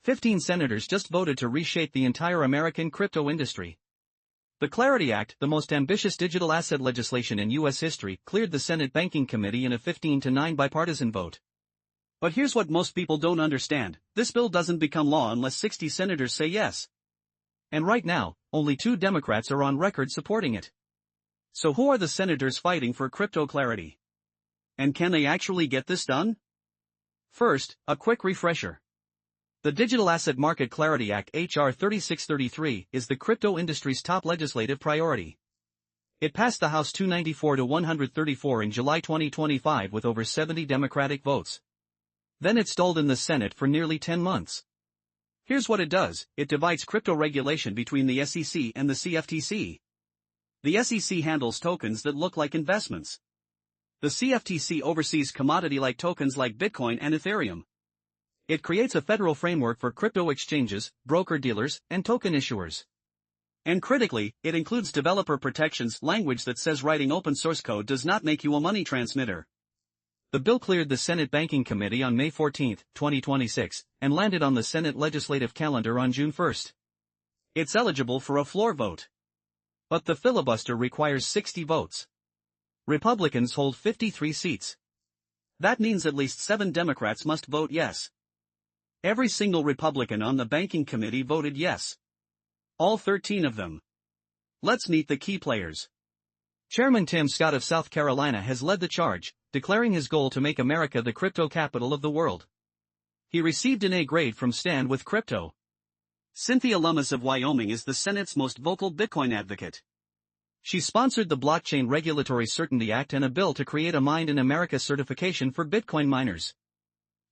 15 senators just voted to reshape the entire American crypto industry. The Clarity Act, the most ambitious digital asset legislation in U.S. history, cleared the Senate Banking Committee in a 15-9 bipartisan vote. But here's what most people don't understand: this bill doesn't become law unless 60 senators say yes. And right now, only 2 Democrats are on record supporting it. So who are the senators fighting for crypto clarity? And can they actually get this done? First, a quick refresher. The Digital Asset Market Clarity Act H.R. 3633 is the crypto industry's top legislative priority. It passed the House 294 to 134 in July 2025 with over 70 Democratic votes. Then it stalled in the Senate for nearly 10 months. Here's what it does: it divides crypto regulation between the SEC and the CFTC. The SEC handles tokens that look like investments. The CFTC oversees commodity-like tokens like Bitcoin and Ethereum. It creates a federal framework for crypto exchanges, broker-dealers, and token issuers. And critically, it includes developer protections, language that says writing open-source code does not make you a money transmitter. The bill cleared the Senate Banking Committee on May 14, 2026, and landed on the Senate legislative calendar on June 1. It's eligible for a floor vote. But the filibuster requires 60 votes. Republicans hold 53 seats. That means at least 7 Democrats must vote yes. Every single Republican on the Banking Committee voted yes. All 13 of them. Let's meet the key players. Chairman Tim Scott of South Carolina has led the charge, declaring his goal to make America the crypto capital of the world. He received an A grade from Stand with Crypto. Cynthia Lummis of Wyoming is the Senate's most vocal Bitcoin advocate. She sponsored the Blockchain Regulatory Certainty Act and a bill to create a Mined in America certification for Bitcoin miners.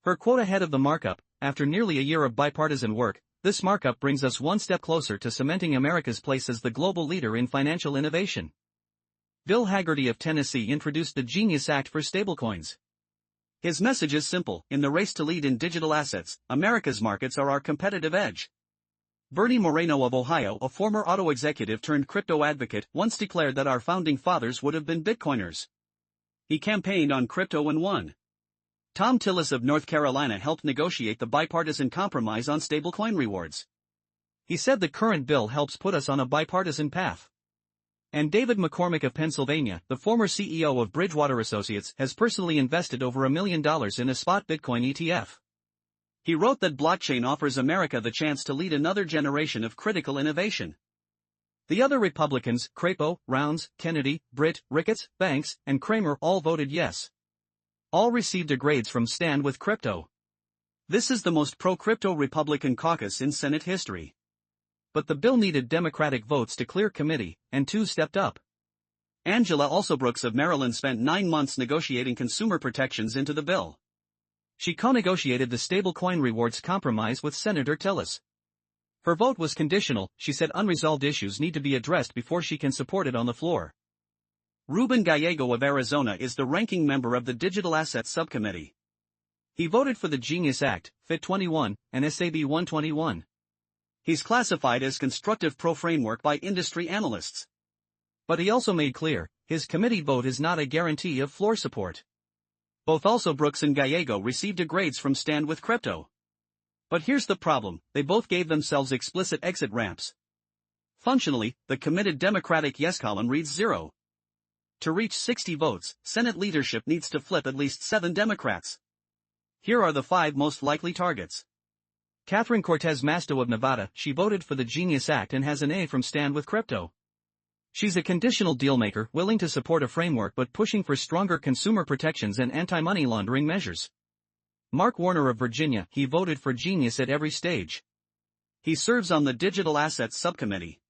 Her quote ahead of the markup: after nearly a year of bipartisan work, this markup brings us one step closer to cementing America's place as the global leader in financial innovation. Bill Hagerty of Tennessee introduced the Genius Act for stablecoins. His message is simple: in the race to lead in digital assets, America's markets are our competitive edge. Bernie Moreno of Ohio, a former auto executive turned crypto advocate, once declared that our founding fathers would have been Bitcoiners. He campaigned on crypto and won. Tom Tillis of North Carolina helped negotiate the bipartisan compromise on stablecoin rewards. He said the current bill helps put us on a bipartisan path. And David McCormick of Pennsylvania, the former CEO of Bridgewater Associates, has personally invested over $1 million in a spot Bitcoin ETF. He wrote that blockchain offers America the chance to lead another generation of critical innovation. The other Republicans, Crapo, Rounds, Kennedy, Britt, Ricketts, Banks, and Kramer, all voted yes. All received A grades from Stand with Crypto. This is the most pro-crypto Republican caucus in Senate history. But the bill needed Democratic votes to clear committee, and 2 stepped up. Angela Alsobrooks of Maryland spent 9 months negotiating consumer protections into the bill. She co-negotiated the stablecoin rewards compromise with Senator Tillis. Her vote was conditional. She said unresolved issues need to be addressed before she can support it on the floor. Ruben Gallego of Arizona is the ranking member of the Digital Assets Subcommittee. He voted for the Genius Act, FIT 21, and SAB 121. He's classified as constructive pro-framework by industry analysts. But he also made clear, his committee vote is not a guarantee of floor support. Both Alsobrooks and Gallego received A grades from Stand with Crypto. But here's the problem: they both gave themselves explicit exit ramps. Functionally, the committed Democratic yes column reads 0. To reach 60 votes, Senate leadership needs to flip at least 7 Democrats. Here are the 5 most likely targets. Catherine Cortez Masto of Nevada, she voted for the Genius Act and has an A from Stand with Crypto. She's a conditional dealmaker, willing to support a framework but pushing for stronger consumer protections and anti-money laundering measures. Mark Warner of Virginia, he voted for Genius at every stage. He serves on the Digital Assets Subcommittee.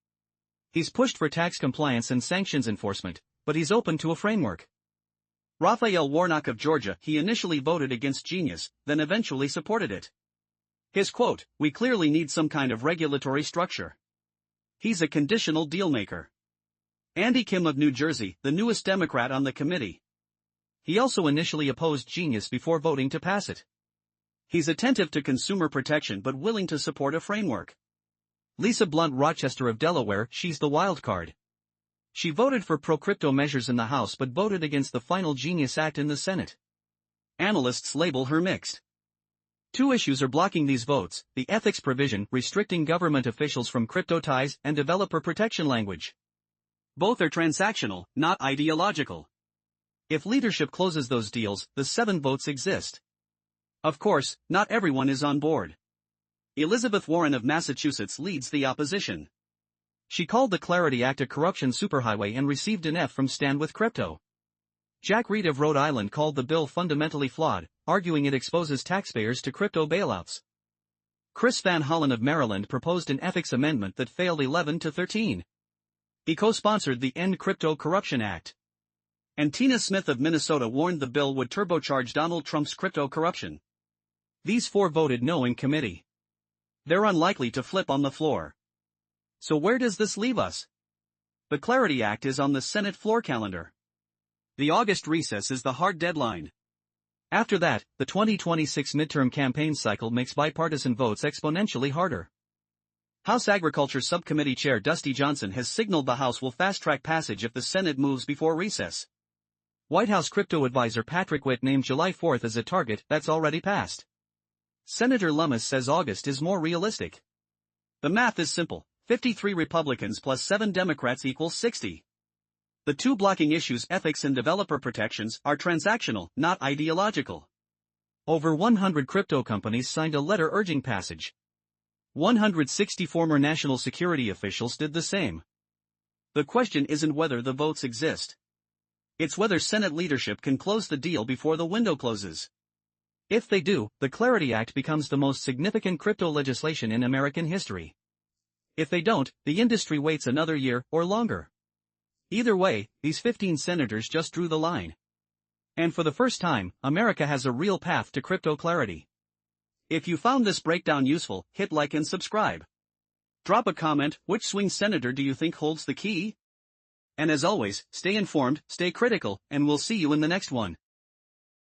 He's pushed for tax compliance and sanctions enforcement, but he's open to a framework. Raphael Warnock of Georgia, he initially voted against Genius, then eventually supported it. His quote: "We clearly need some kind of regulatory structure." He's a conditional dealmaker. Andy Kim of New Jersey, the newest Democrat on the committee. He also initially opposed Genius before voting to pass it. He's attentive to consumer protection but willing to support a framework. Lisa Blunt Rochester of Delaware, she's the wild card. She voted for pro-crypto measures in the House but voted against the final Genius Act in the Senate. Analysts label her mixed. Two issues are blocking these votes: the ethics provision restricting government officials from crypto ties and developer protection language. Both are transactional, not ideological. If leadership closes those deals, the 7 votes exist. Of course, not everyone is on board. Elizabeth Warren of Massachusetts leads the opposition. She called the Clarity Act a corruption superhighway and received an F from Stand With Crypto. Jack Reed of Rhode Island called the bill fundamentally flawed, arguing it exposes taxpayers to crypto bailouts. Chris Van Hollen of Maryland proposed an ethics amendment that failed 11-13. He co-sponsored the End Crypto Corruption Act. And Tina Smith of Minnesota warned the bill would turbocharge Donald Trump's crypto corruption. These 4 voted no in committee. They're unlikely to flip on the floor. So where does this leave us? The Clarity Act is on the Senate floor calendar. The August recess is the hard deadline. After that, the 2026 midterm campaign cycle makes bipartisan votes exponentially harder. House Agriculture Subcommittee Chair Dusty Johnson has signaled the House will fast-track passage if the Senate moves before recess. White House crypto advisor Patrick Witt named July 4th as a target that's already passed. Senator Lummis says August is more realistic. The math is simple: 53 Republicans plus 7 Democrats equals 60. The two blocking issues, ethics and developer protections, are transactional, not ideological. Over 100 crypto companies signed a letter urging passage. 160 former national security officials did the same. The question isn't whether the votes exist. It's whether Senate leadership can close the deal before the window closes. If they do, the Clarity Act becomes the most significant crypto legislation in American history. If they don't, the industry waits another year or longer. Either way, these 15 senators just drew the line. And for the first time, America has a real path to crypto clarity. If you found this breakdown useful, hit like and subscribe. Drop a comment: which swing senator do you think holds the key? And as always, stay informed, stay critical, and we'll see you in the next one.